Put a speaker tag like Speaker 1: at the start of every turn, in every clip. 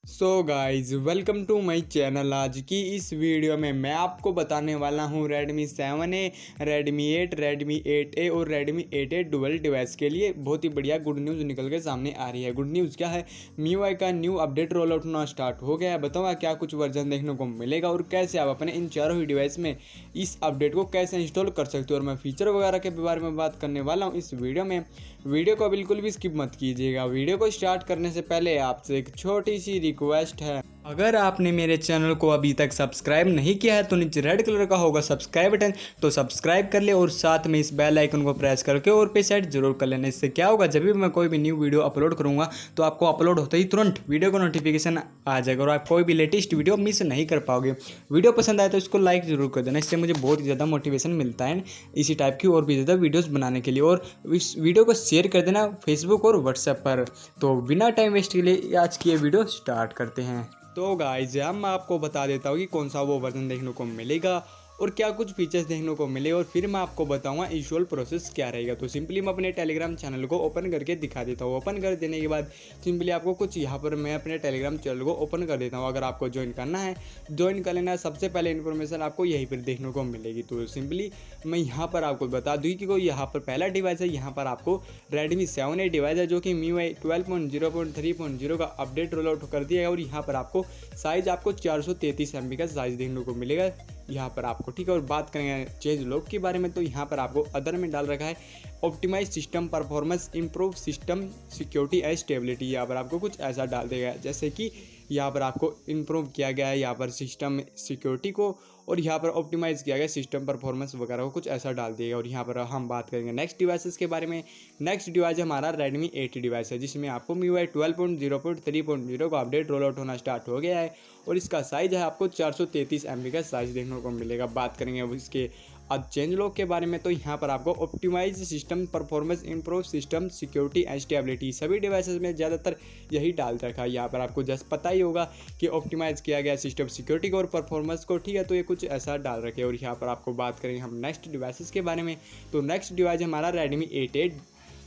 Speaker 1: So guys welcome to my channel. आज की इस वीडियो में मैं आपको बताने वाला हूँ Redmi 7A, Redmi 8, Redmi 8A और Redmi 8A डुअल डिवाइस के लिए बहुत ही बढ़िया गुड न्यूज़ निकल के सामने आ रही है। गुड न्यूज़ क्या है? MIUI का न्यू अपडेट रोल आउट होना स्टार्ट हो गया है। बताऊँगा क्या कुछ वर्जन देखने को मिलेगा और कैसे आप अपने इन चारों ही डिवाइस में इस अपडेट को कैसे इंस्टॉल कर सकते हो, और मैं फीचर वगैरह के बारे में बात करने वाला हूँ इस वीडियो में। वीडियो को बिल्कुल भी स्किप मत कीजिएगा। वीडियो को स्टार्ट करने से पहले आपसे एक छोटी सी रिक्वेस्ट है, अगर आपने मेरे चैनल को अभी तक सब्सक्राइब नहीं किया है तो नीचे रेड कलर का होगा सब्सक्राइब बटन, तो सब्सक्राइब कर ले और साथ में इस बेल आइकन को प्रेस करके और पे सेट जरूर कर लेना। इससे क्या होगा, जब भी मैं कोई भी न्यू वीडियो अपलोड करूंगा तो आपको अपलोड होते ही तुरंत वीडियो का नोटिफिकेशन आ जाएगा और आप कोई भी लेटेस्ट वीडियो मिस नहीं कर पाओगे। वीडियो पसंद आए तो इसको लाइक जरूर कर देना, इससे मुझे बहुत ही ज़्यादा मोटिवेशन मिलता है इसी टाइप की और भी ज़्यादा वीडियोज़ बनाने के लिए। और इस वीडियो को शेयर कर देना फेसबुक और व्हाट्सएप पर। तो बिना टाइम वेस्ट के लिए आज की ये वीडियो स्टार्ट करते हैं। तो गाइस अब मैं आपको बता देता हूँ कि कौन सा वो वर्जन देखने को मिलेगा और क्या कुछ फीचर्स देखने को मिले, और फिर मैं आपको बताऊंगा इंस्टॉल प्रोसेस क्या रहेगा। तो सिंपली मैं अपने टेलीग्राम चैनल को ओपन करके दिखा देता हूँ। ओपन कर देने के बाद सिंपली आपको कुछ यहाँ पर मैं अपने टेलीग्राम चैनल को ओपन कर देता हूँ। अगर आपको ज्वाइन करना है, ज्वाइन कर लेना है। सबसे पहले इन्फॉर्मेशन आपको यहीं पर देखने को मिलेगी। तो सिंपली मैं यहाँ पर आपको बता दूँ कि कोई यहाँ पर पहला डिवाइस है, यहाँ पर आपको Redmi 7A डिवाइस है जो कि MIUI 12.0.4.0 का अपडेट रोल आउट कर दिया है। और यहाँ पर आपको साइज़ आपको 433 MB का साइज़ देखने को मिलेगा यहाँ पर आपको, ठीक है। और बात करेंगे चेंज लॉक के बारे में, तो यहाँ पर आपको अदर में डाल रखा है optimise system performance, improve system security and stability. यहाँ पर आपको कुछ ऐसा डाल देगा जैसे कि यहाँ पर आपको इम्प्रूव किया गया है यहाँ पर सिस्टम सिक्योरिटी को, और यहाँ पर ऑप्टिमाइज़ किया गया सिस्टम परफॉर्मेंस वगैरह को, कुछ ऐसा डाल दिएगा। और यहाँ पर हम बात करेंगे नेक्स्ट डिवाइसेस के बारे में। नेक्स्ट डिवाइस हमारा Redmi 8 डिवाइस है जिसमें आपको MIUI 12.0.3.0 का अपडेट रोल आउट होना स्टार्ट हो गया है और इसका साइज़ है आपको 433 MB का साइज़ देखने को मिलेगा। बात करेंगे अब इसके चेंज लॉक के बारे में, तो यहाँ पर आपको optimise system performance, improve system security and stability सभी डिवाइसेस में ज़्यादातर यही डाल रखा है। यहाँ पर आपको जस्ट पता ही होगा कि ऑप्टिमाइज किया गया सिस्टम सिक्योरिटी को और परफॉर्मेंस को, ठीक है। तो ये कुछ ऐसा डाल रखे। और यहाँ पर आपको बात करेंगे हम नेक्स्ट डिवाइसेस के बारे में, तो नेक्स्ट डिवाइस हमारा Redmi 8A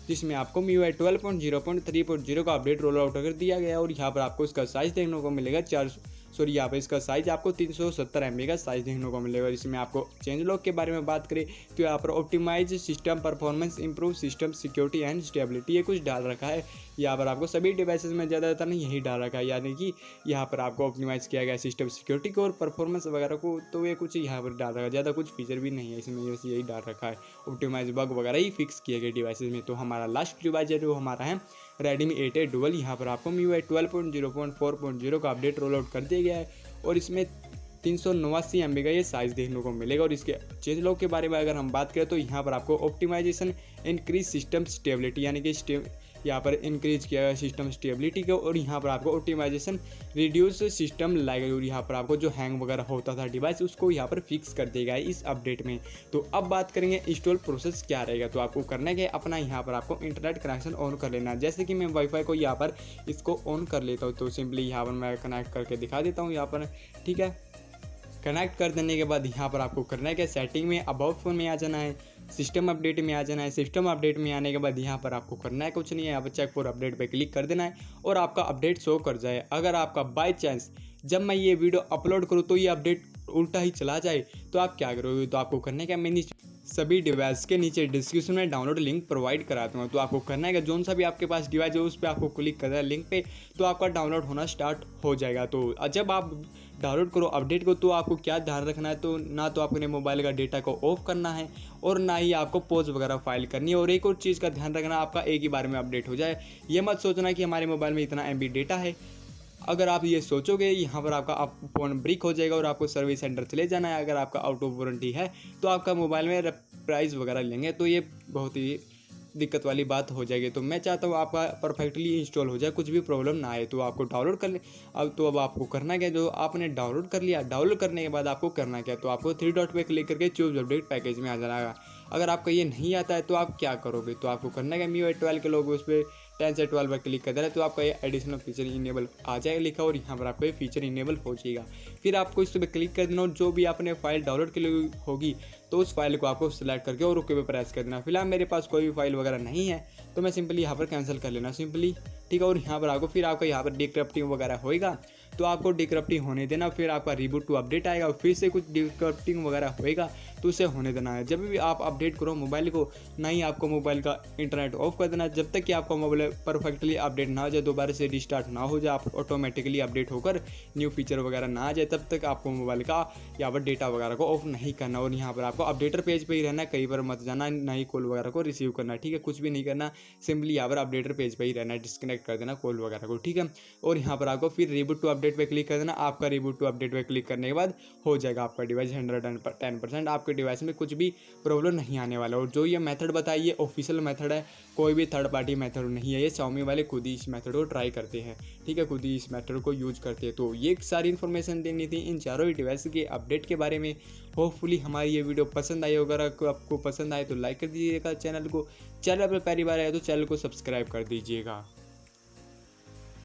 Speaker 1: जिसमें आपको MIUI 12.0.3.0 का अपडेट रोल आउट कर दिया गया। और यहाँ पर आपको इसका साइज़ देखने को मिलेगा यहाँ पर इसका साइज़ आपको 370 MB का साइज़ देखने को मिलेगा। इसमें आपको चेंज लॉक के बारे में बात करें तो यहाँ पर optimise system performance, improve system security and stability ये कुछ डाल रखा है। यहाँ पर आपको सभी डिवाइसेस में ज़्यादातर नहीं यही डाल रखा है, यानी कि यहाँ पर आपको ऑप्टिमाइज़ किया गया सिस्टम सिक्योरिटी को और परफॉर्मेंस वगैरह को, तो ये कुछ यहाँ पर डाल रखा है। ज़्यादा कुछ फीचर भी नहीं है इसमें, बस यही डाल रखा है। ऑप्टिमाइज बग वगैरह ही फिक्स किए गए डिवाइसेस में। तो हमारा लास्ट डिवाइस है जो हमारा है Redmi 8A डुअल। यहाँ पर आपको MIUI 12.0.4.0 का अपडेट रोल आउट कर दिया गया है और इसमें 389 MB का ये साइज़ देखने को मिलेगा। और इसके चेंज लॉक के बारे में अगर हम बात करें तो यहाँ पर आपको ऑप्टिमाइजेशन इंक्रीज सिस्टम स्टेबिलिटी, यानी कि यहाँ पर इंक्रीज किया गया सिस्टम स्टेबिलिटी को, और यहाँ पर आपको ऑप्टिमाइजेशन रिड्यूस सिस्टम लाइक, और यहाँ पर आपको जो हैंग वगैरह होता था डिवाइस उसको यहाँ पर फिक्स कर देगा इस अपडेट में। तो अब बात करेंगे इंस्टॉल प्रोसेस क्या रहेगा। तो आपको करना है अपना यहाँ पर आपको इंटरनेट कनेक्शन ऑन कर लेना है। जैसे कि मैं वाईफाई को यहाँ पर इसको ऑन कर लेता हूँ, तो सिंपली यहाँ पर मैं कनेक्ट करके दिखा देता हूँ यहाँ पर, ठीक है। कनेक्ट कर देने के बाद यहाँ पर आपको करना है कि सेटिंग में अबाउट फोन में आ जाना है, सिस्टम अपडेट में आ जाना है। सिस्टम अपडेट में आने के बाद यहाँ पर आपको करना है कुछ नहीं है, यहाँ पर चेक फॉर अपडेट पे क्लिक कर देना है और आपका अपडेट शो कर जाए। अगर आपका बाय चांस जब मैं ये वीडियो अपलोड करूँ तो ये अपडेट उल्टा ही चला जाए तो आप क्या करोगे। तो आपको करने का, मैंने सभी डिवाइस के नीचे डिस्क्रिप्शन में डाउनलोड लिंक प्रोवाइड कराता हूँ। तो आपको करना है कि जोन सा भी आपके पास डिवाइस है उस पर आपको क्लिक करना है लिंक पे, तो आपका डाउनलोड होना स्टार्ट हो जाएगा। तो जब आप डाउनलोड करो अपडेट को तो आपको क्या ध्यान रखना है, तो ना तो आपने मोबाइल का डेटा को ऑफ करना है और ना ही आपको पोज वगैरह फाइल करनी है। और एक और चीज़ का ध्यान रखना, आपका एक ही बार में अपडेट हो जाए। ये मत सोचना कि हमारे मोबाइल में इतना MB डेटा है। अगर आप ये सोचोगे यहाँ पर आपका फ़ोन ब्रेक हो जाएगा और आपको सर्विस सेंटर चले जाना है। अगर आपका आउट ऑफ वारंटी है तो आपका मोबाइल में प्राइस वगैरह लेंगे, तो ये बहुत ही दिक्कत वाली बात हो जाएगी। तो मैं चाहता हूँ आपका परफेक्टली इंस्टॉल हो जाए, कुछ भी प्रॉब्लम ना आए। तो आपको डाउनलोड कर ले। अब आपको करना क्या, जो आपने डाउनलोड कर लिया, डाउनलोड करने के बाद आपको करना क्या, तो आपको 3 डॉट पे क्लिक करके चूज अपडेट पैकेज में आ जाना है। अगर आपका ये नहीं आता है तो आप क्या करोगे, तो आपको करना है MIUI 12 के लोगो उस पर 10 से 12 पर क्लिक कर देना है, तो आपका ये एडिशनल फीचर इनेबल आ जाएगा लिखा और यहाँ पर आपका ये फीचर इनेबल हो जाएगा। फिर आपको इस पर क्लिक कर देना और जो भी आपने फाइल डाउनलोड के लिए होगी तो उस फाइल को आपको सिलेक्ट करके और ओके पे प्रेस कर देना। फिलहाल मेरे पास कोई भी फाइल वगैरह नहीं है तो मैं सिंपली यहाँ पर कैंसिल कर लेना। सिंपली ठीक है। और यहाँ पर आपको फिर आपका यहाँ पर डिक्रप्टिंग वगैरह होएगा तो आपको डिक्रप्टिंग होने देना, फिर आपका रिबूट टू अपडेट आएगा, फिर से कुछ डिक्रप्टिंग वगैरह होएगा तो उसे होने देना है। जब भी आप अपडेट करो मोबाइल को, ना ही आपको मोबाइल का इंटरनेट ऑफ कर देना, जब तक कि आपका मोबाइल परफेक्टली अपडेट ना हो जाए, दोबारा से रिस्टार्ट ना हो जाए, आप ऑटोमेटिकली अपडेट होकर न्यू फीचर वगैरह ना आ जाए, तब तक आपको मोबाइल का यहाँ पर डेटा वगैरह को ऑफ नहीं करना। और यहाँ पर आपको अपडेटर पेज पर ही रहना है, कहीं पर मत जाना, ना ही कॉल वगैरह को रिसीव करना, ठीक है। कुछ भी नहीं करना, सिंपली यहाँ पर अपडेटर पेज पर ही रहना है, डिस्कनेक्ट कर देना कॉल वगैरह को, ठीक है। और यहाँ पर आपको फिर रिबूट टू अपडेट पे क्लिक कर देना। आपका रिबूट टू अपडेट पे क्लिक करने के बाद हो जाएगा आपका डिवाइस 110%, आपके डिवाइस में कुछ भी प्रॉब्लम नहीं आने वाला। और जो ये मेथड बताइए ऑफिशियल मेथड है, कोई भी थर्ड पार्टी मेथड नहीं है, ये Xiaomi वाले खुद ही इस मेथड को ट्राई करते हैं, ठीक है, खुद ही इस मेथड को यूज करते हैं। तो ये सारी इन्फॉर्मेशन देनी थी इन चारों ही डिवाइस के अपडेट के बारे में। होपफुली हमारी ये वीडियो पसंद आई होगा। अगर आपको पसंद आए तो लाइक कर दीजिएगा, चैनल पर पहली बार आए तो चैनल को सब्सक्राइब कर दीजिएगा।